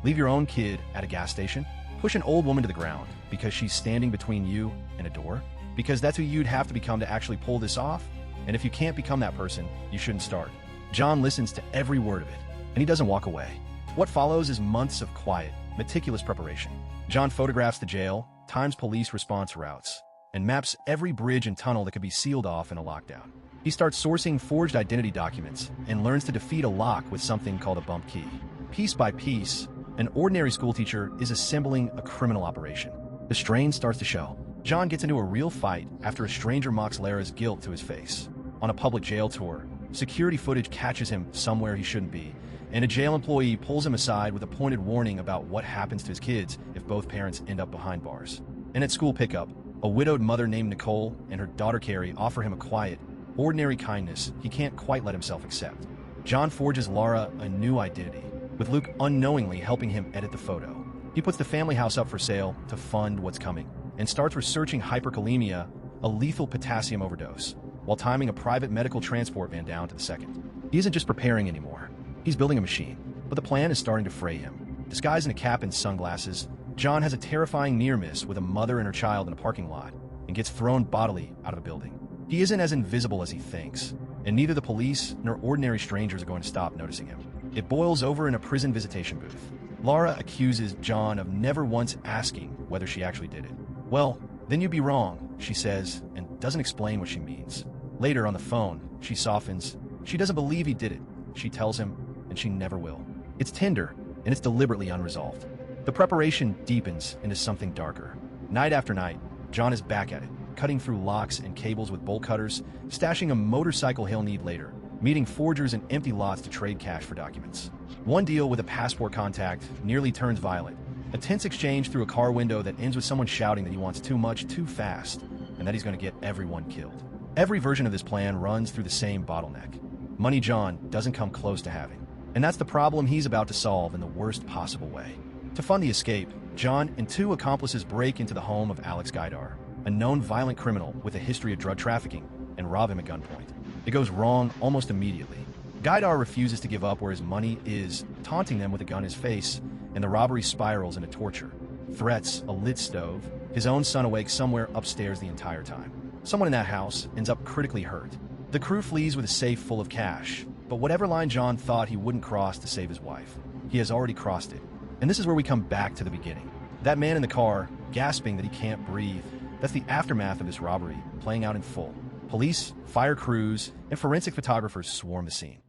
Leave your own kid at a gas station? Push an old woman to the ground because she's standing between you and a door? Because that's who you'd have to become to actually pull this off? And if you can't become that person, you shouldn't start. John listens to every word of it, and he doesn't walk away. What follows is months of quiet, meticulous preparation. John photographs the jail, times police response routes, and maps every bridge and tunnel that could be sealed off in a lockdown. He starts sourcing forged identity documents and learns to defeat a lock with something called a bump key. Piece by piece, an ordinary schoolteacher is assembling a criminal operation. The strain starts to show. John gets into a real fight after a stranger mocks Lara's guilt to his face. On a public jail tour, security footage catches him somewhere he shouldn't be, and a jail employee pulls him aside with a pointed warning about what happens to his kids if both parents end up behind bars. And at school pickup, a widowed mother named Nicole and her daughter Carrie offer him a quiet, ordinary kindness he can't quite let himself accept. John forges Lara a new identity, with Luke unknowingly helping him edit the photo. He puts the family house up for sale to fund what's coming, and starts researching hyperkalemia, a lethal potassium overdose, while timing a private medical transport van down to the second. He isn't just preparing anymore. He's building a machine, but the plan is starting to fray him. Disguised in a cap and sunglasses, John has a terrifying near-miss with a mother and her child in a parking lot, and gets thrown bodily out of a building. He isn't as invisible as he thinks, and neither the police nor ordinary strangers are going to stop noticing him. It boils over in a prison visitation booth. Lara accuses John of never once asking whether she actually did it. Well, then you'd be wrong, she says, and doesn't explain what she means. Later on the phone, she softens. She doesn't believe he did it. She tells him, and she never will. It's tender, and it's deliberately unresolved. The preparation deepens into something darker. Night after night, John is back at it, cutting through locks and cables with bolt cutters, stashing a motorcycle he'll need later, meeting forgers in empty lots to trade cash for documents. One deal with a passport contact nearly turns violent. A tense exchange through a car window that ends with someone shouting that he wants too much too fast, and that he's going to get everyone killed. Every version of this plan runs through the same bottleneck. Money John doesn't come close to having. And that's the problem he's about to solve in the worst possible way. To fund the escape, John and two accomplices break into the home of Alex Gaidar, a known violent criminal with a history of drug trafficking, and rob him at gunpoint. It goes wrong almost immediately. Gaidar refuses to give up where his money is, taunting them with a gun in his face, and the robbery spirals into torture. Threats, a lit stove, his own son awake somewhere upstairs the entire time. Someone in that house ends up critically hurt. The crew flees with a safe full of cash, but whatever line John thought he wouldn't cross to save his wife, he has already crossed it. And this is where we come back to the beginning. That man in the car, gasping that he can't breathe, that's the aftermath of this robbery, playing out in full. Police, fire crews, and forensic photographers swarm the scene.